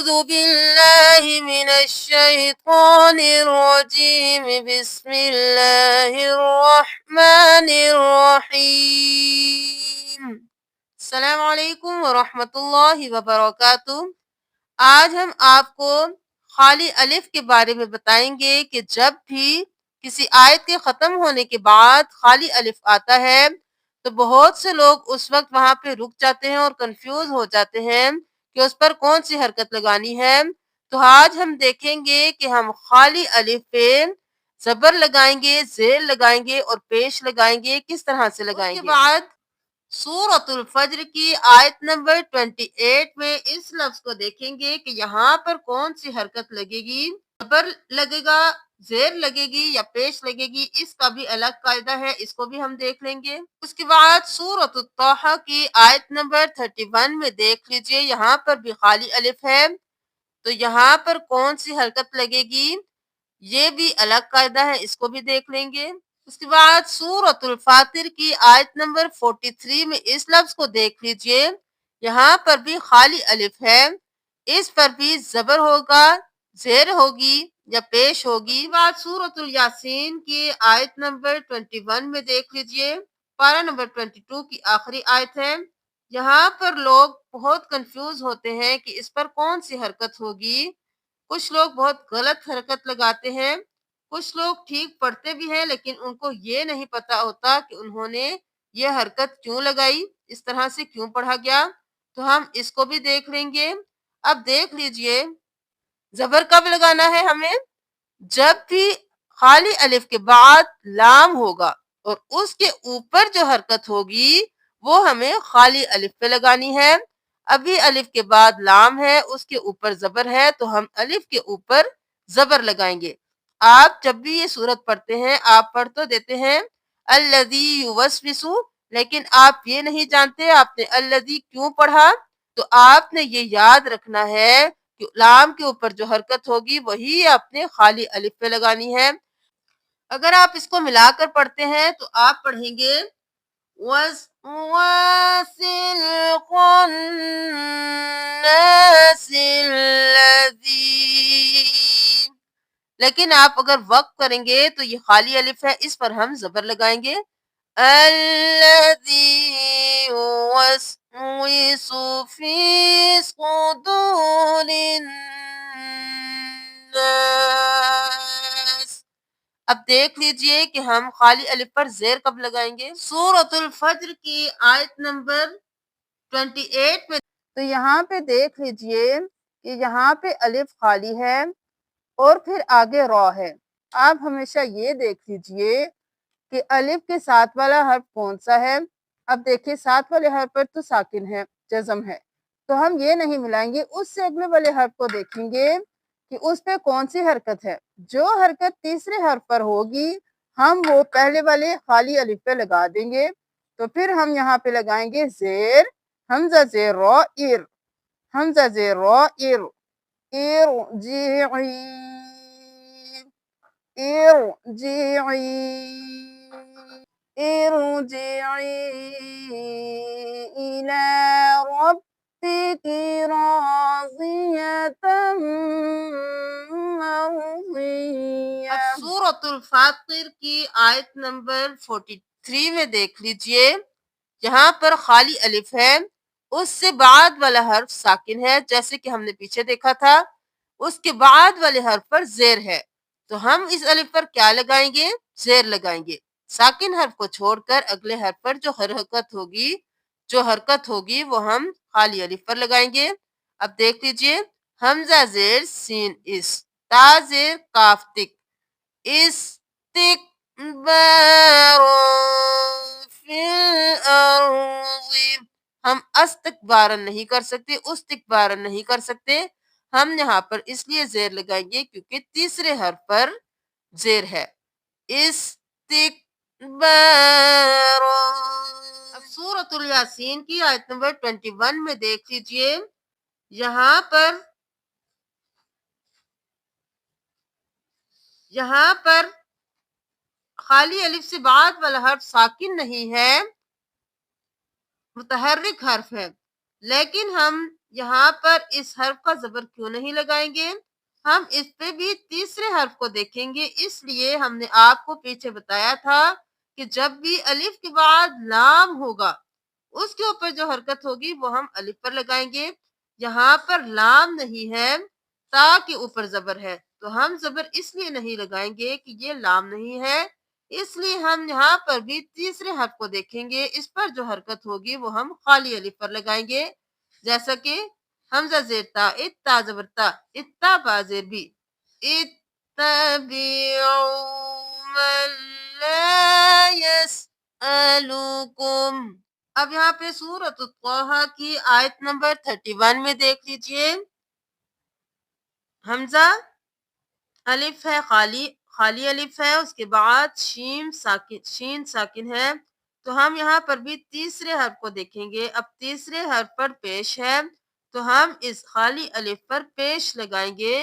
أعوذ بالله من الشيطان الرجيم بسم الله الرحمن الرحيم السلام علیکم ورحمۃ اللہ وبرکاتہ۔ آج ہم آپ کو خالی الف کے بارے میں بتائیں گے کہ جب بھی کسی آیت کے ختم ہونے کے بعد خالی الف آتا ہے تو بہت سے لوگ اس وقت وہاں پہ رک جاتے ہیں اور کنفیوز ہو جاتے ہیں کہ اس پر کون سی حرکت لگانی ہے۔ تو آج ہم دیکھیں گے کہ ہم خالی الف پہ زبر لگائیں گے، زیر لگائیں گے اور پیش لگائیں گے، کس طرح سے لگائیں گے۔ اس کے بعد سورۃ الفجر کی آیت نمبر 28 میں اس لفظ کو دیکھیں گے کہ یہاں پر کون سی حرکت لگے گی، زبر لگے گا، زیر لگے گی یا پیش لگے گی، اس کا بھی الگ قاعدہ ہے، اس کو بھی ہم دیکھ لیں گے۔ اس کے بعد سورۃ الطٰہٰ کی آیت نمبر 31 میں دیکھ لیجئے، یہاں پر بھی خالی الف ہے، تو یہاں پر کون سی حرکت لگے گی، یہ بھی الگ قاعدہ ہے، اس کو بھی دیکھ لیں گے۔ اس کے بعد سورۃ الفاتر کی آیت نمبر 43 میں اس لفظ کو دیکھ لیجئے، یہاں پر بھی خالی الف ہے، اس پر بھی زبر ہوگا، زیر ہوگی یا پیش ہوگی۔ اس کے بعد سورۃ الیاسین کی آیت نمبر 21 میں دیکھ لیجئے، پارہ نمبر 22 کی آخری آیت ہے، یہاں پر لوگ بہت کنفیوز ہوتے ہیں کہ اس پر کون سی حرکت ہوگی۔ کچھ لوگ بہت غلط حرکت لگاتے ہیں، کچھ لوگ ٹھیک پڑھتے بھی ہیں لیکن ان کو یہ نہیں پتا ہوتا کہ انہوں نے یہ حرکت کیوں لگائی، اس طرح سے کیوں پڑھا گیا، تو ہم اس کو بھی دیکھ لیں گے۔ اب دیکھ لیجئے زبر کب لگانا ہے ہمیں، جب بھی خالی الف کے بعد لام ہوگا اور اس کے اوپر جو حرکت ہوگی وہ ہمیں خالی الف پہ لگانی ہے۔ ابھی الف کے بعد لام ہے، اس کے اوپر زبر ہے، تو ہم الف کے اوپر زبر لگائیں گے۔ آپ جب بھی یہ سورت پڑھتے ہیں آپ پڑھ تو دیتے ہیں الذی یوسوس، لیکن آپ یہ نہیں جانتے آپ نے الذی کیوں پڑھا، تو آپ نے یہ یاد رکھنا ہے کہ لام کے اوپر جو حرکت ہوگی وہی آپ نے خالی الف پہ لگانی ہے۔ اگر آپ اس کو ملا کر پڑھتے ہیں تو آپ پڑھیں گے وَسْوَاسِ الْخَنَّاسِ الَّذِي، لیکن آپ اگر وقف کریں گے تو یہ خالی الف ہے، اس پر ہم زبر لگائیں گے، الَّذِي يُوَسْوِسُ فِي صُدُورِ النَّاسِ۔ اب دیکھ لیجئے کہ ہم خالی الف پر زیر کب لگائیں گے۔ سورۃ الفجر کی آیت نمبر 28 میں تو یہاں پہ دیکھ لیجئے کہ یہاں پہ الف خالی ہے اور پھر آگے را ہے۔ آپ ہمیشہ یہ دیکھ لیجئے کہ الف کے ساتھ والا حرف کون سا ہے۔ اب دیکھیں ساتھ والے حرف پر تو ساکن ہے، جزم ہے، تو ہم یہ نہیں ملائیں گے، اس سے اگلے والے حرف کو دیکھیں گے کہ اس پہ کون سی حرکت ہے۔ جو حرکت تیسرے حرف پر ہوگی ہم وہ پہلے والے خالی الف پہ لگا دیں گے، تو پھر ہم یہاں پہ لگائیں گے زیر، حمزہ زیر را ایر، حمزہ زیر را ایر، ارجعی، ارجعی، ارجعی الی ربک راضیۃ مرضیہ۔ اب سورۃ الفاطر کی آیت نمبر 43 میں دیکھ لیجئے، یہاں پر خالی الف ہے، اس سے بعد والا حرف ساکن ہے، جیسے کہ ہم نے پیچھے دیکھا تھا، اس کے بعد والے حرف پر زیر ہے، تو ہم اس الف پر کیا لگائیں گے، زیر لگائیں گے۔ ساکن حرف کو چھوڑ کر اگلے حرف پر جو حرکت ہوگی وہ ہم خالی الف پر لگائیں گے۔ اب دیکھ لیجئے حمزہ زیر سین اس، تا زیر کاف تک، استکبار فی الارض، ہم استکبارن نہیں کر سکتے، استکبارن نہیں کر سکتے، ہم یہاں پر اس لیے زیر لگائیں گے کیونکہ تیسرے حرف پر زیر ہے، استکبار۔ اب سورۃ الیاسین کی آیت نمبر 21 میں دیکھ لیجئے، یہاں پر خالی الف سے بعد والا حرف ساکن نہیں ہے، متحرک حرف ہے، لیکن ہم یہاں پر اس حرف کا زبر کیوں نہیں لگائیں گے؟ ہم اس پہ بھی تیسرے حرف کو دیکھیں گے، اس لیے ہم نے آپ کو پیچھے بتایا تھا کہ جب بھی الف کے بعد لام ہوگا اس کے اوپر جو حرکت ہوگی وہ ہم الف پر لگائیں گے۔ یہاں پر لام نہیں ہے، تا کے اوپر زبر ہے، تو ہم زبر اس لیے نہیں لگائیں گے کہ یہ لام نہیں ہے، اس لیے ہم یہاں پر بھی تیسرے حرف کو دیکھیں گے، اس پر جو حرکت ہوگی وہ ہم خالی الف پر لگائیں گے، جیسا کہ حمزہ زیر تا، اتا زبر تا، اتا با زیر بی، اتبعوا من لا يسألكم۔ اب یہاں پہ سورۃ الطٰہٰ کی آیت نمبر 31 میں دیکھ لیجئے، حمزہ الف ہے، خالی الف ہے، اس کے بعد شین ساکن ہے، تو ہم یہاں پر بھی تیسرے حرف کو دیکھیں گے۔ اب تیسرے حرف پر پیش ہے تو ہم اس خالی الف پر پیش لگائیں گے،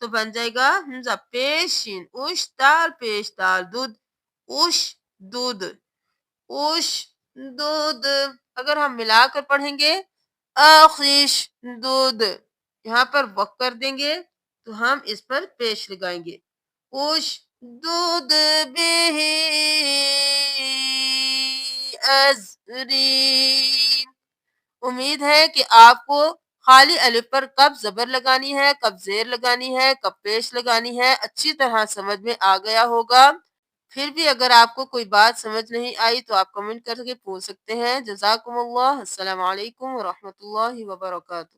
تو بن جائے گا حمزہ پیش شین، اش دال پیش دال دودھ، اش دودھ، اش دودھ۔ اگر ہم ملا کر پڑھیں گے آخش دودھ، یہاں پر وقف کر دیں گے تو ہم اس پر پیش لگائیں گے، اش دودھ بے ازری۔ امید ہے کہ آپ کو خالی الف پر کب زبر لگانی ہے، کب زیر لگانی ہے، کب پیش لگانی ہے اچھی طرح سمجھ میں آ گیا ہوگا۔ پھر بھی اگر آپ کو کوئی بات سمجھ نہیں آئی تو آپ کمنٹ کر کے پوچھ سکتے ہیں۔ جزاکم اللہ، السلام علیکم ورحمۃ اللہ وبرکاتہ۔